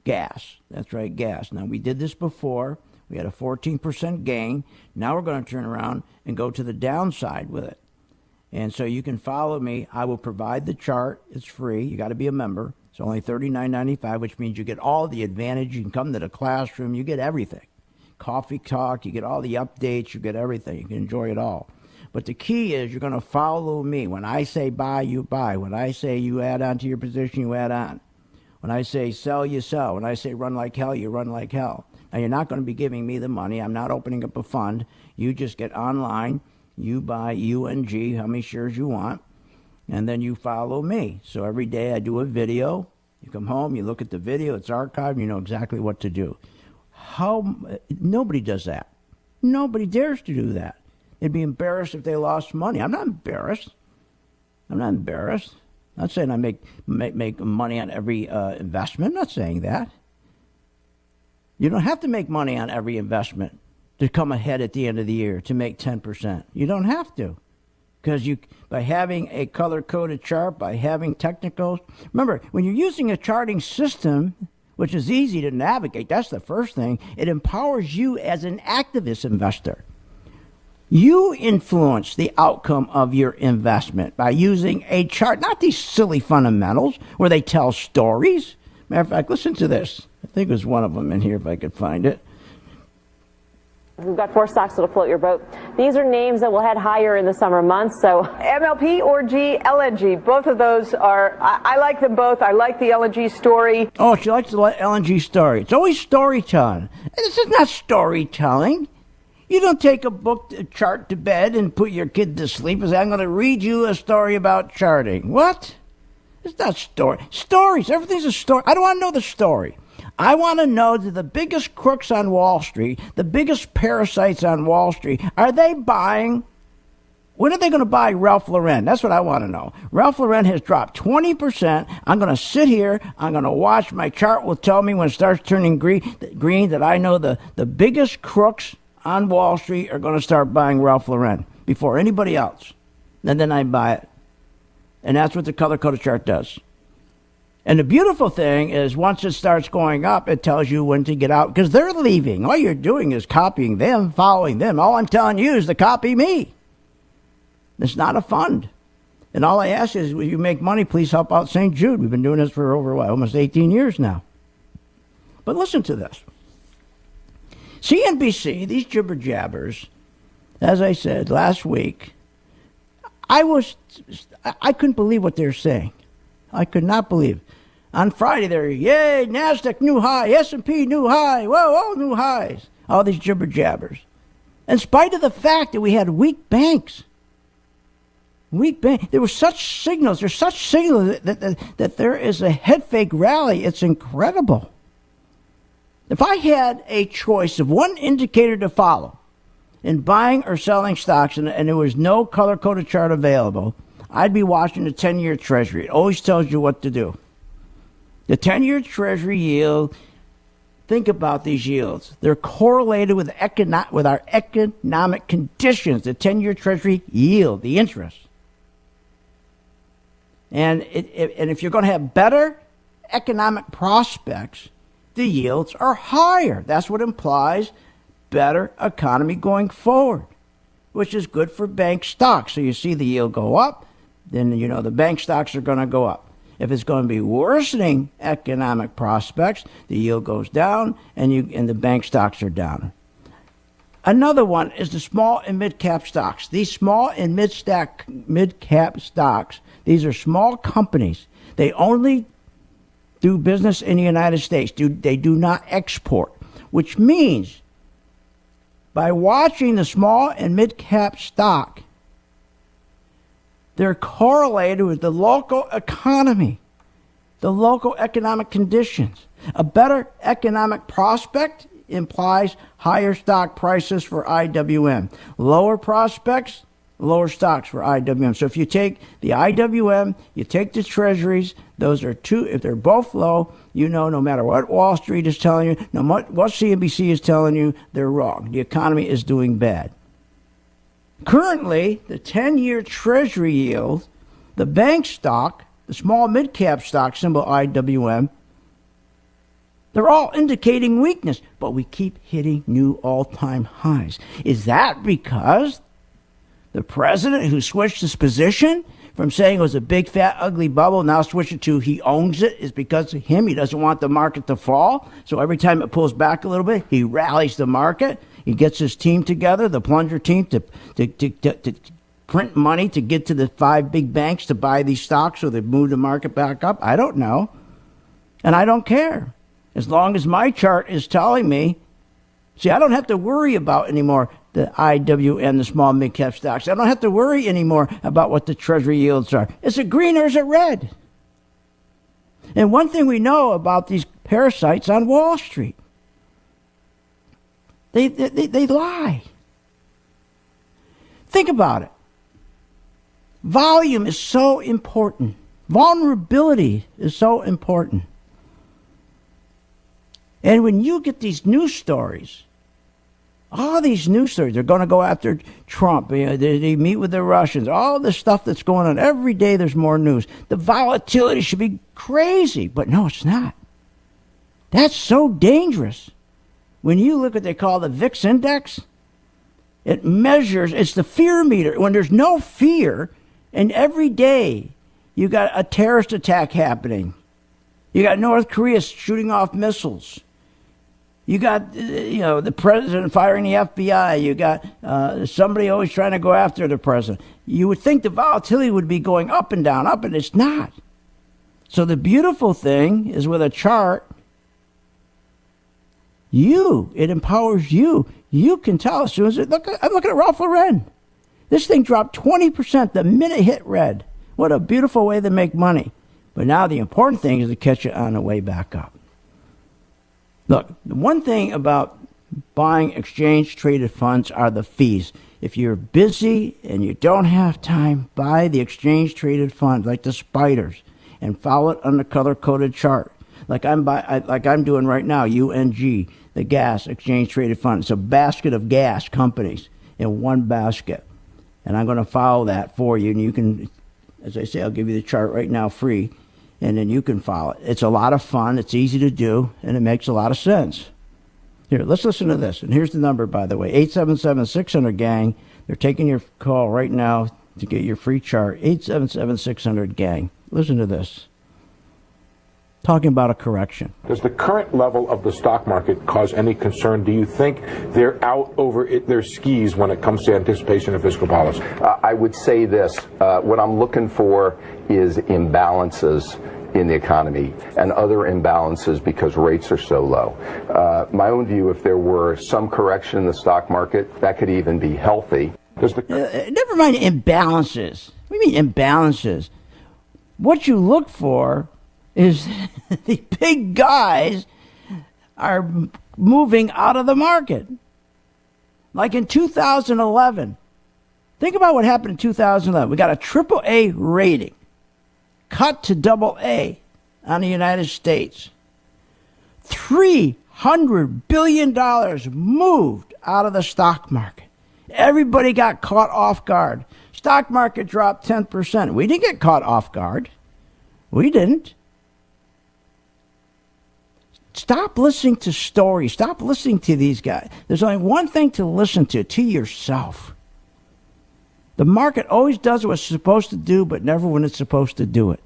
gas. That's right, gas. Now, we did this before. We had a 14% gain. Now we're going to turn around and go to the downside with it. And so you can follow me. I will provide the chart. It's free. You got to be a member. It's only $39.95, which means you get all the advantage. You can come to the classroom. You get everything. Coffee talk. You get all the updates. You get everything. You can enjoy it all. But the key is you're going to follow me. When I say buy, you buy. When I say you add on to your position, you add on. When I say sell, you sell. When I say run like hell, you run like hell. Now, you're not going to be giving me the money. I'm not opening up a fund. You just get online. You buy UNG, how many shares you want, and then you follow me. So every day I do a video. You come home, you look at the video. It's archived. You know exactly what to do. Nobody does that. Nobody dares to do that. They'd be embarrassed if they lost money. I'm not embarrassed. I'm not saying I make money on every investment. I'm not saying that. You don't have to make money on every investment to come ahead at the end of the year to make 10%. You don't have to. Because by having a color-coded chart, by having technicals. Remember, when you're using a charting system, which is easy to navigate. That's the first thing. It empowers you as an activist investor. You influence the outcome of your investment by using a chart, not these silly fundamentals where they tell stories. Matter of fact, listen to this. I think there's one of them in here if I could find it. We've got 4 stocks that'll float your boat. These are names that will head higher in the summer months. So MLP or LNG, both of those are, I like them both. I like the LNG story. Oh, she likes the LNG story. It's always storytelling. This is not storytelling. You don't take a chart to bed and put your kid to sleep and say, I'm going to read you a story about charting. What? It's not stories. Everything's a story. I don't want to know the story. I want to know that the biggest crooks on Wall Street, the biggest parasites on Wall Street, are they buying? When are they going to buy Ralph Lauren? That's what I want to know. Ralph Lauren has dropped 20%. I'm going to sit here. I'm going to watch. My chart will tell me when it starts turning green that I know the biggest crooks on Wall Street are going to start buying Ralph Lauren before anybody else. And then I buy it. And that's what the color-coded chart does. And the beautiful thing is once it starts going up, it tells you when to get out because they're leaving. All you're doing is copying them, following them. All I'm telling you is to copy me. It's not a fund. And all I ask is, will you make money, please help out St. Jude. We've been doing this for over, almost 18 years now. But listen to this. CNBC, these jibber-jabbers, as I said last week, I couldn't believe what they're saying. I could not believe. On Friday, they're, yay, NASDAQ new high, S&P new high, whoa, all new highs. All these jibber-jabbers. In spite of the fact that we had weak banks. There were such signals. There's such signals that there is a head fake rally. It's incredible. If I had a choice of one indicator to follow in buying or selling stocks and there was no color-coded chart available, I'd be watching the 10-year Treasury. It always tells you what to do. The 10-year Treasury yield, think about these yields. They're correlated with our economic conditions, the 10-year Treasury yield, the interest. And if you're going to have better economic prospects, the yields are higher. That's what implies better economy going forward, which is good for bank stocks. So you see the yield go up, then you know the bank stocks are going to go up. If it's going to be worsening economic prospects, the yield goes down and the bank stocks are down. Another one is the small and mid-cap stocks. These small and mid-cap stocks, these are small companies. They only do business in the United States. They do not export, which means by watching the small and mid-cap stock, they're correlated with the local economy, the local economic conditions. A better economic prospect implies higher stock prices for IWM. Lower prospects, lower stocks for IWM. So if you take the IWM, you take the treasuries, those are two, if they're both low, you know no matter what Wall Street is telling you, no matter what CNBC is telling you, they're wrong. The economy is doing bad. Currently, the 10-year Treasury yield, the bank stock, the small mid-cap stock, symbol IWM, they're all indicating weakness, but we keep hitting new all-time highs. Is that because the president who switched his position from saying it was a big, fat, ugly bubble, now switched it to he owns it, is because of him? He doesn't want the market to fall. So every time it pulls back a little bit, he rallies the market. He gets his team together, the plunger team, to print money to get to the 5 big banks to buy these stocks so they move the market back up. I don't know. And I don't care. As long as my chart is telling me, see, I don't have to worry about anymore the IWM, the small mid-cap stocks. I don't have to worry anymore about what the Treasury yields are. Is it green or is it red? And one thing we know about these parasites on Wall Street, they lie. Think about it. Volume is so important. Vulnerability is so important. And when you get these news stories, all these news stories, they're going to go after Trump. You know, they meet with the Russians. All this stuff that's going on. Every day there's more news. The volatility should be crazy. But no, it's not. That's so dangerous. When you look at what they call the VIX index, it measures, it's the fear meter. When there's no fear, and every day you got a terrorist attack happening. You got North Korea shooting off missiles. You got, the president firing the FBI. You got somebody always trying to go after the president. You would think the volatility would be going up and down, and it's not. So the beautiful thing is with a chart, it empowers you. You can tell as soon as I'm looking at Ralph Lauren. This thing dropped 20% the minute it hit red. What a beautiful way to make money. But now the important thing is to catch it on the way back up. Look, the one thing about buying exchange-traded funds are the fees. If you're busy and you don't have time, buy the exchange-traded fund like the spiders and follow it on the color-coded chart. Like I'm doing right now, UNG, the gas exchange-traded fund. It's a basket of gas companies in one basket. And I'm going to follow that for you. And you can, as I say, I'll give you the chart right now free. And then you can follow it. It's a lot of fun. It's easy to do. And it makes a lot of sense. Here, let's listen to this. And here's the number, by the way. 877-600-GANG. They're taking your call right now to get your free chart. 877-600-GANG. Listen to this. Talking about a correction. Does the current level of the stock market cause any concern? Do you think they're out over their skis when it comes to anticipation of fiscal policy? I would say this. What I'm looking for is imbalances in the economy and other imbalances because rates are so low. My own view, if there were some correction in the stock market, that could even be healthy. Never mind imbalances. What do you mean imbalances? What you look for is the big guys are moving out of the market. Like in 2011. Think about what happened in 2011. We got a AAA rating cut to AA on the United States. $300 billion moved out of the stock market. Everybody got caught off guard. Stock market dropped 10%. We didn't get caught off guard. We didn't. Stop listening to stories. Stop listening to these guys. There's only one thing to listen to yourself. The market always does what it's supposed to do, but never when it's supposed to do it.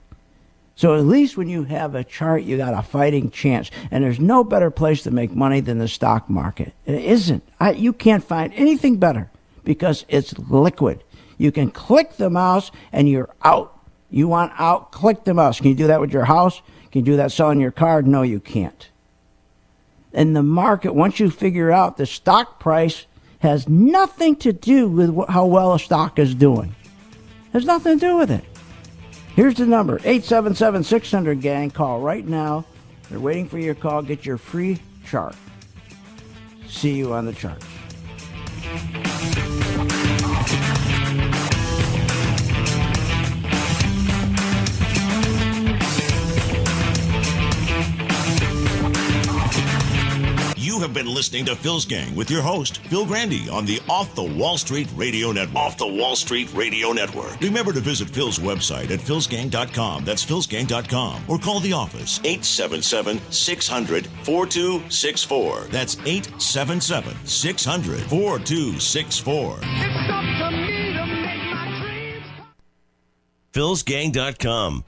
So at least when you have a chart, you got a fighting chance. And there's no better place to make money than the stock market. It isn't. You can't find anything better because it's liquid. You can click the mouse and you're out. You want out, click the mouse. Can you do that with your house? Can you do that selling your car? No, you can't. In the market, once you figure out the stock price has nothing to do with how well a stock is doing. Has nothing to do with it. Here's the number, 877-600-GANG. Call right now. They're waiting for your call. Get your free chart. See you on the charts. You have been listening to Phil's Gang with your host, Phil Grandy, on the Off the Wall Street Radio Network. Off the Wall Street Radio Network. Remember to visit Phil's website at philsgang.com. That's philsgang.com. Or call the office, 877-600-4264. That's 877-600-4264. It's up to me to make my dreams. philsgang.com.